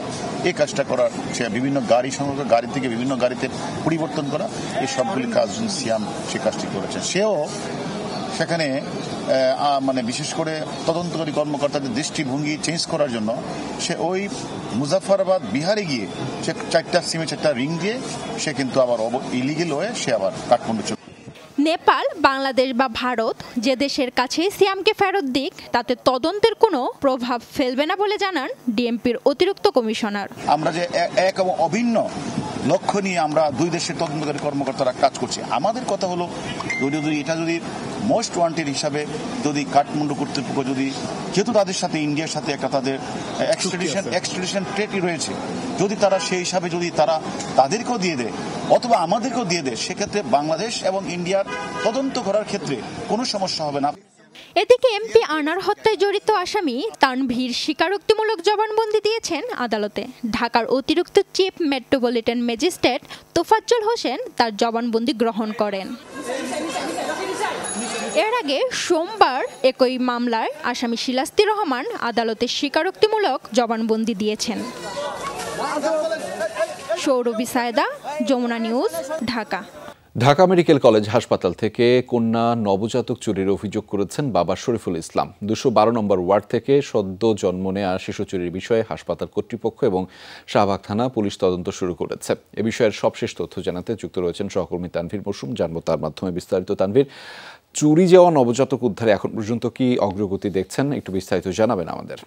এই কাজটা করার, সে বিভিন্ন গাড়ি সংগ্রহ, গাড়ি থেকে বিভিন্ন গাড়িতে পরিবর্তন করা, এই সবগুলি কাজ সিয়াম সে কাজটি করেছে। সেও সেখানে মানে বিশেষ করে তদন্তকারী কর্মকর্তাদের দৃষ্টিভঙ্গি চেঞ্জ করার জন্য সে ওই মুজাফফরাবাদ বিহারে গিয়ে সে 4টা সিমে 4টা রিং দিয়ে সে কিন্তু আবার ইলিগেল হয়ে সে আবার কাঠমান্ডু চলে। নেপাল, বাংলাদেশ বা ভারত যে দেশের কাছে সিয়ামকে ফেরত দিক তাতে তদন্তের কোনো প্রভাব ফেলবে না বলে জানান ডিএমপির অতিরিক্ত কমিশনার। আমরা যে এক এবং অভিন্ন লক্ষ্য নিয়ে আমরা দুই দেশের তদন্তকারী কর্মকর্তারা কাজ করছি। আমাদের কথা হলো এটা যদি মোস্ট ওয়ান্টেড হিসাবে যদি কাঠমান্ডু কর্তৃপক্ষ যদি যেহেতু তাদের সাথে ইন্ডিয়ার সাথে একটা তাদের এক্সট্রাডিশন ট্রিটি রয়েছে, যদি তারা সেই হিসাবে যদি তারা তাদেরকেও দিয়ে দেয় অথবা আমাদেরকেও দিয়ে দেয়, সেক্ষেত্রে বাংলাদেশ এবং ইন্ডিয়ার তদন্ত করার ক্ষেত্রে কোনো সমস্যা হবে না। এদিকে এমপি আনার হত্যায় জড়িত আসামি তানভীর স্বীকারোক্তিমূলক জবানবন্দি দিয়েছেন আদালতে। ঢাকার অতিরিক্ত chief metropolitan magistrate Tofazzal Hossain তার জবানবন্দি গ্রহণ করেন। এর আগে সোমবার একই মামলার আসামি শিলাস্তি রহমান আদালতে স্বীকারোক্তিমূলক জবানবন্দি দিয়েছেন। Sourovi Sayda, Jamuna news, Dhaka. Dhaka medical college হাসপাতাল থেকে কন্যা নবজাতক চুরির অভিযোগ করেছেন বাবা শরীফুল ইসলাম। 212 নম্বর ওয়ার্ড থেকে সদ্য জন্ম নেওয়া শিশু চুরির বিষয়ে হাসপাতাল কর্তৃপক্ষ এবং শাহবাগ থানা পুলিশ তদন্ত শুরু করেছে। এ বিষয়ের সবশেষ তথ্য জানাতে যুক্ত রয়েছেন সহকর্মী তানভীর মৌসুম। জানবো তার মাধ্যমে বিস্তারিত। তানভীর, চুরি যাওয়া নবজাতক উদ্ধারে এখন পর্যন্ত কি অগ্রগতি দেখছেন, একটু বিস্তারিত জানাবেন আমাদের।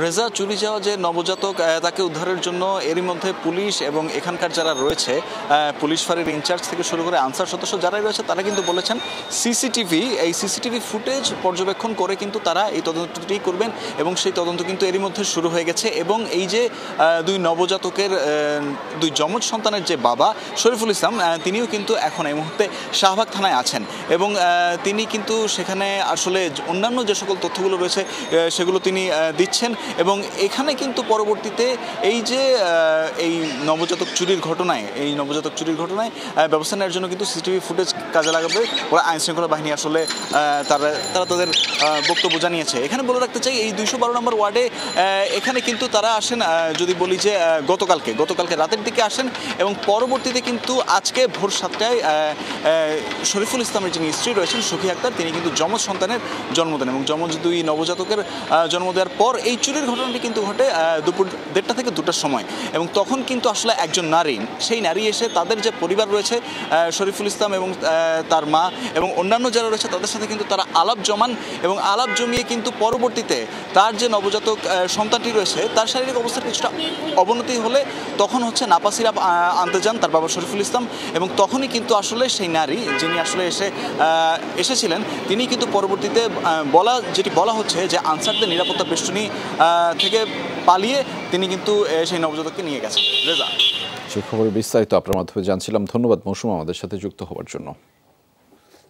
রেজা, চুরি যাওয়া যে নবজাতক তাকে উদ্ধারের জন্য এরই মধ্যে পুলিশ এবং এখানকার যারা রয়েছে পুলিশ ফাঁড়ির ইনচার্জ থেকে শুরু করে আনসার সদস্য যারাই রয়েছে তারা কিন্তু বলেছেন এই সিসিটিভি ফুটেজ পর্যবেক্ষণ করে কিন্তু তারা এই তদন্তটি করবেন এবং সেই তদন্ত কিন্তু এরই মধ্যে শুরু হয়ে গেছে। এবং এই যে দুই নবজাতকের দুই যমজ সন্তানের যে বাবা শরীফুল ইসলাম, তিনিও কিন্তু এখন এই মুহূর্তে শাহবাগ থানায় আছেন এবং তিনি কিন্তু সেখানে আসলে অন্যান্য যে সকল তথ্যগুলো রয়েছে সেগুলো তিনি দিচ্ছেন। এবং এখানে কিন্তু পরবর্তীতে এই যে এই নবজাতক চুরির ঘটনায় ব্যবস্থা নেওয়ার জন্য কিন্তু সিসিটিভি ফুটেজ কাজে লাগাবে ওরা আইনশৃঙ্খলা বাহিনী আসলে তারা তাদের বক্তব্য জানিয়েছে। এখানে বলে রাখতে চাই এই 212 নম্বর ওয়ার্ডে এখানে কিন্তু তারা আসেন, যদি বলি যে গতকালকে রাতের দিকে আসেন এবং পরবর্তীতে কিন্তু আজকে ভোর 7টায় শরীফুল ইসলামের যিনি স্ত্রী রয়েছেন সুখী আক্তার, তিনি কিন্তু যমজ সন্তানের জন্ম দেন এবং যমজ দুই নবজাতকের জন্ম দেওয়ার পর এই চুরির ঘটনাটি কিন্তু ঘটে দুপুর 1টা থেকে 2টার সময়। এবং তখন কিন্তু আসলে একজন সেই নারী এসে তাদের যে পরিবার রয়েছে শরীফুল ইসলাম এবং তার মা এবং অন্যান্য যারা রয়েছে তাদের সাথে কিন্তু তারা আলাপ জমান এবং আলাপ জমিয়ে কিন্তু পরবর্তীতে তার যে নবজাতক সন্তানটি রয়েছে তার শারীরিক অবস্থার কিছুটা অবনতি হলে তখন হচ্ছে নাপা সিরাপ আনতে যান তার বাবা শরীফুল ইসলাম এবং তখনই কিন্তু আসলে সেই নারী যিনি আসলে এসেছিলেন তিনি কিন্তু পরবর্তীতে যেটি বলা হচ্ছে যে আনসারদের নিরাপত্তা বেষ্টনী থেকে পালিয়ে তিনি কিন্তু সেই নবজাতককে নিয়ে গেছেন। রেজা, সেই খবরের বিস্তারিত আপনার মাধ্যমে জানছিলাম। ধন্যবাদ মৌসুম আমাদের সাথে যুক্ত হওয়ার জন্য।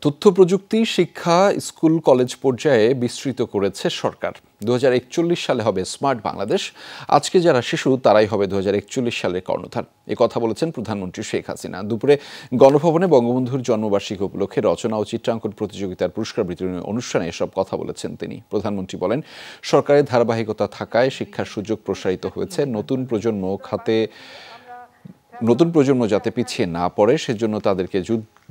তথ্য প্রযুক্তি শিক্ষা স্কুল কলেজ পর্যায়ে বিস্তৃত করেছে সরকার। 2041 সালে হবে স্মার্ট বাংলাদেশ। আজকে যারা শিশু তারাই হবে 2041 সালের কর্ণধার। এ কথা বলেছেন প্রধানমন্ত্রী শেখ হাসিনা। দুপুরে গণভবনে বঙ্গবন্ধুর জন্মবার্ষিকী উপলক্ষে রচনা ও চিত্রাঙ্কন প্রতিযোগিতার পুরস্কার বিতরণী অনুষ্ঠানে এসব কথা বলেছেন তিনি। প্রধানমন্ত্রী বলেন, সরকারের ধারাবাহিকতা থাকায় শিক্ষার সুযোগ প্রসারিত হয়েছে। নতুন প্রজন্ম যাতে পিছিয়ে না পড়ে সেজন্য তাদেরকে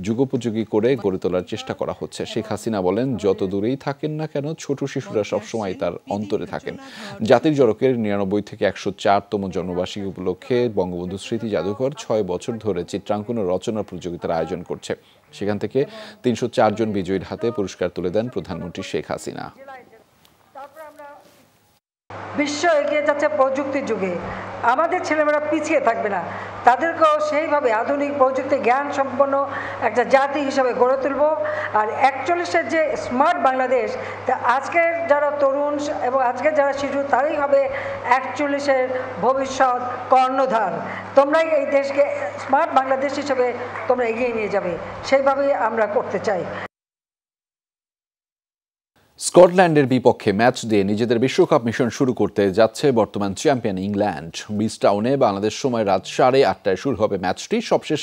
যুগোপযোগী করে গড়ে তোলার চেষ্টা করা হচ্ছে। শেখ হাসিনা বলেন, যত দূরেই থাকেন না কেন ছোট শিশুরা সবসময় তার অন্তরে থাকেন। জাতির জনকের 99 থেকে 104তম জন্মবার্ষিকী উপলক্ষে বঙ্গবন্ধু স্মৃতি জাদুঘর 6 বছর ধরে চিত্রাঙ্কন ও রচনা প্রতিযোগিতার আয়োজন করছে। সেখান থেকে 304 জন বিজয়ীর হাতে পুরস্কার তুলে দেন প্রধানমন্ত্রী শেখ হাসিনা। বিশ্ব এগিয়ে যাচ্ছে প্রযুক্তির যুগে, আমাদের ছেলেমেয়েরা পিছিয়ে থাকবে না, তাদেরকেও সেইভাবে আধুনিক প্রযুক্তি জ্ঞান সম্পন্ন একটা জাতি হিসাবে গড়ে তুলব। আর 41-এর যে স্মার্ট বাংলাদেশ, তা আজকের যারা তরুণ এবং আজকের যারা শিশু তারাই হবে 41-এর ভবিষ্যৎ কর্ণধার। তোমরাই এই দেশকে স্মার্ট বাংলাদেশ হিসেবে তোমরা এগিয়ে নিয়ে যাবে, সেইভাবেই আমরা করতে চাই। স্কটল্যান্ডের বিপক্ষে ম্যাচ দিয়ে নিজেদের বিশ্বকাপ মিশন শুরু করতে যাচ্ছে বর্তমান চ্যাম্পিয়ন ইংল্যান্ড। ব্রিজটাউনে বাংলাদেশ সময় রাত 8:30টায় শুরু হবে ম্যাচটি। সবশেষ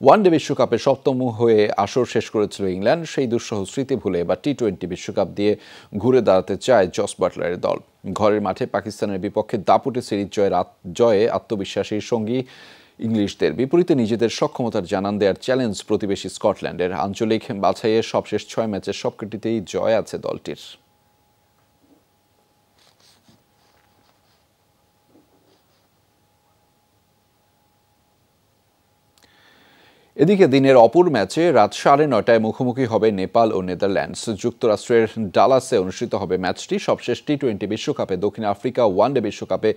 ওয়ানডে বিশ্বকাপে 7তম হয়ে আসর শেষ করেছিল ইংল্যান্ড। সেই দুঃসহ স্মৃতি ভুলে এবার টি20 বিশ্বকাপ দিয়ে ঘুরে দাঁড়াতে চায় জস বাটলারের দল। ঘরের মাঠে পাকিস্তানের বিপক্ষে দাপুটে সিরিজ জয়ে আত্মবিশ্বাসী সঙ্গী ইংলিশদের বিপরীতে নিজেদের সক্ষমতার জানান দেওয়ার চ্যালেঞ্জ প্রতিবেশী স্কটল্যান্ডের। আঞ্চলিক বাছাইয়ে সবশেষ 6 ম্যাচের সবকটিতেই জয় আছে দলটির। এদিকে দিনের অপর ম্যাচে রাত 9:30টায় মুখোমুখি হবে নেপাল ও নেদারল্যান্ডস। যুক্তরাষ্ট্রের ডালাসে অনুষ্ঠিত হবে ম্যাচটি। সবশেষ টি-20 বিশ্বকাপে দক্ষিণ আফ্রিকা ওয়ানডে বিশ্বকাপে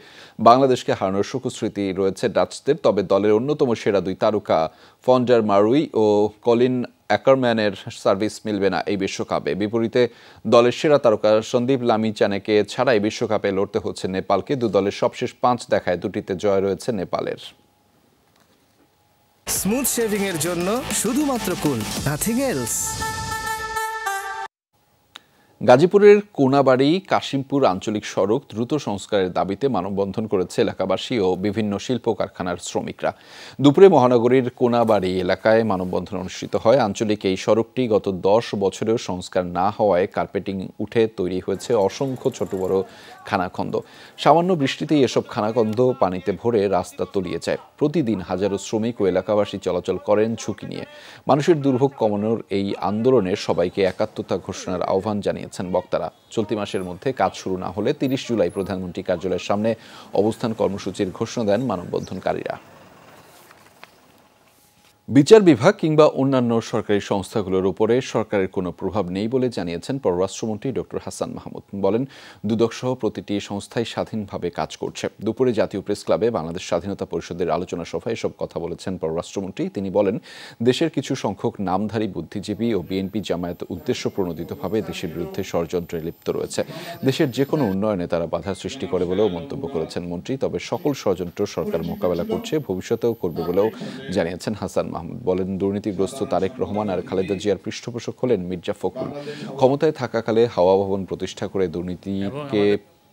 বাংলাদেশকে হারানোর সুখস্মৃতি রয়েছে ডাচদের। তবে দলের অন্যতম সেরা 2 তারকা ভন ডার মারুই ও কলিন অ্যাকারম্যানের সার্ভিস মিলবে না এই বিশ্বকাপে। বিপরীতে দলের সেরা তারকা সন্দীপ লামিচানেকে ছাড়াই বিশ্বকাপে লড়তে হচ্ছে নেপালকে। 2 দলের সবশেষ 5 দেখায় 2টিতে জয় রয়েছে নেপালের। স্মুথ শেভিং এর জন্য শুধুমাত্র কুল, নাথিং এলস। গাজীপুরের কোনাবাড়ি কাশিমপুর আঞ্চলিক সড়ক দ্রুত সংস্কারের দাবিতে মানববন্ধন করেছে এলাকাবাসী ও বিভিন্ন শিল্প কারখানার শ্রমিকরা। দুপুরে মহানগরীর কোনাবাড়ি এলাকায় মানববন্ধন অনুষ্ঠিত হয়। আঞ্চলিক এই সড়কটি গত 10 বছরেও সংস্কার না হওয়ায় কার্পেটিং উঠে তৈরি হয়েছে অসংখ্য ছোট বড় খানাখন্দ। সামান্য বৃষ্টিতেই এসব খানাখন্দ পানিতে ভরে রাস্তা তলিয়ে যায়। প্রতিদিন হাজারো শ্রমিক ও এলাকাবাসী চলাচল করেন ঝুঁকি নিয়ে। মানুষের দুর্ভোগ কমানোর এই আন্দোলনে সবাইকে একাত্মতা ঘোষণার আহ্বান জানিয়েছেন বক্তারা। চলতি মাসের মধ্যে কাজ শুরু না হলে 30 জুলাই প্রধানমন্ত্রী কার্যালয়ের সামনে অবস্থান কর্মসূচির ঘোষণা দেন মানববন্ধনকারীরা। বিচার বিভাগ কিংবা অন্যান্য সরকারি সংস্থাগুলোর উপরে সরকারের কোনো প্রভাব নেই বলে জানিয়েছেন পররাষ্ট্রমন্ত্রী ডক্টর হাসান মাহমুদ। বলেন, দুদক সহ প্রতিটি সংস্থাই স্বাধীনভাবে কাজ করছে। দুপুরে জাতীয় প্রেস ক্লাবে বাংলাদেশ স্বাধীনতা পরিষদের আলোচনা সভায় এসব কথা বলেছেন পররাষ্ট্রমন্ত্রী। তিনি বলেন, দেশের কিছু সংখ্যক নামধারী বুদ্ধিজীবী ও বিএনপি জামায়াত উদ্দেশ্য প্রণোদিতভাবে দেশের বিরুদ্ধে ষড়যন্ত্রে লিপ্ত রয়েছে। দেশের যে কোনো উন্নয়নে তারা বাধা সৃষ্টি করে বলেও মন্তব্য করেছেন মন্ত্রী। তবে সকল ষড়যন্ত্র সরকার মোকাবেলা করছে, ভবিষ্যতেও করবে বলেও জানিয়েছেন হাসান মাহমুদ। বলেন, দুর্নীতিগ্রস্ত তারেক রহমান আর খালেদা জিয়ার পৃষ্ঠপোষক হলেন মির্জা ফখরুল। ক্ষমতায় থাকাকালে হাওয়া ভবন প্রতিষ্ঠা করে দুর্নীতিকে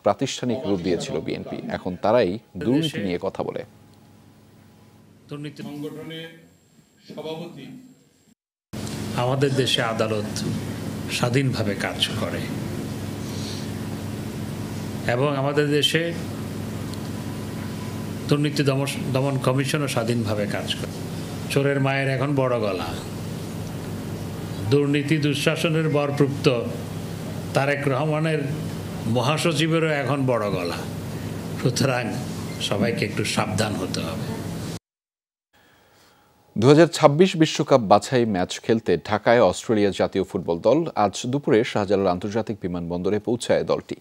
প্রাতিষ্ঠানিক রূপ দিয়েছিল বিএনপি। এখন তারাই দুর্নীতি নিয়ে কথা বলে। দুর্নীতি সংগঠনের সভাপতি, আমাদের দেশে আদালত স্বাধীনভাবে কাজ করে এবং আমাদের দেশে দুর্নীতি দমন কমিশনও স্বাধীনভাবে কাজ করে। চোরের মায়ের এখন বড় গলা। দুর্নীতি দুঃশাসনের বরপ্রাপ্ত তারেক রহমানের মহাসচিবেরও এখন বড় গলা। সুতরাং সবাইকে একটু সাবধান হতে হবে। 2026 বিশ্বকাপ বাছাই ম্যাচ খেলতে ঢাকায় অস্ট্রেলিয়া জাতীয় ফুটবল দল আজ দুপুরে শাহজালাল আন্তর্জাতিক বিমানবন্দরে পৌঁছায় দলটি।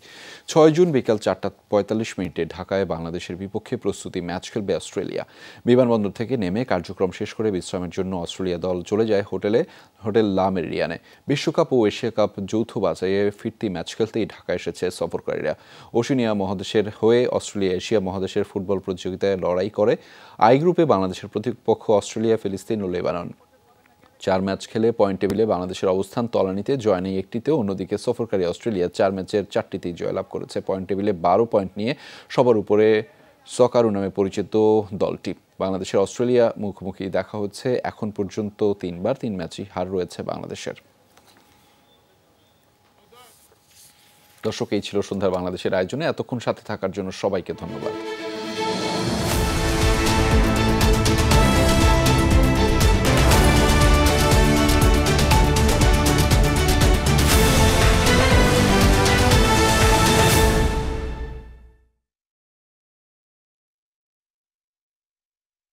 6 জুন বিকাল 4:45 ঢাকায় বাংলাদেশের বিপক্ষে প্রস্তুতি ম্যাচ খেলবে অস্ট্রেলিয়া। বিমানবন্দর থেকে নেমে কার্যক্রম শেষ করে বিশ্রামের জন্য অস্ট্রেলিয়া দল চলে যায় হোটেল লা মেরিডিয়ানে। বিশ্বকাপ ও এশিয়া কাপ যৌথ বাছাইয়ে ফিরতি ম্যাচ খেলতেই ঢাকা এসেছে সফরকারীরা। ওশেনিয়া মহাদেশের হয়ে অস্ট্রেলিয়া এশিয়া মহাদেশের ফুটবল প্রতিযোগিতায় লড়াই করে। আই গ্রুপে বাংলাদেশের প্রতিপক্ষ অস্ট্রেলিয়া, ফিলিস্তিন ও লেবানন। 4 ম্যাচ খেলে পয়েন্ট টেবিলে বাংলাদেশের অবস্থান তলানিতে, জয় নেই একটিতেও। অন্যদিকে সফরকারী অস্ট্রেলিয়া 4 ম্যাচের 4টিতেই জয়লাভ করেছে। পয়েন্ট টেবিলে 12 পয়েন্ট নিয়ে সবার উপরে সকারু নামে পরিচিত দলটি। বাংলাদেশের অস্ট্রেলিয়া মুখোমুখি দেখা হচ্ছে এখন পর্যন্ত 3 বার, 3 ম্যাচই হার রয়েছে বাংলাদেশের। দর্শক, এই ছিল সন্ধ্যার বাংলাদেশের আয়োজনে। এতক্ষণ সাথে থাকার জন্য সবাইকে ধন্যবাদ।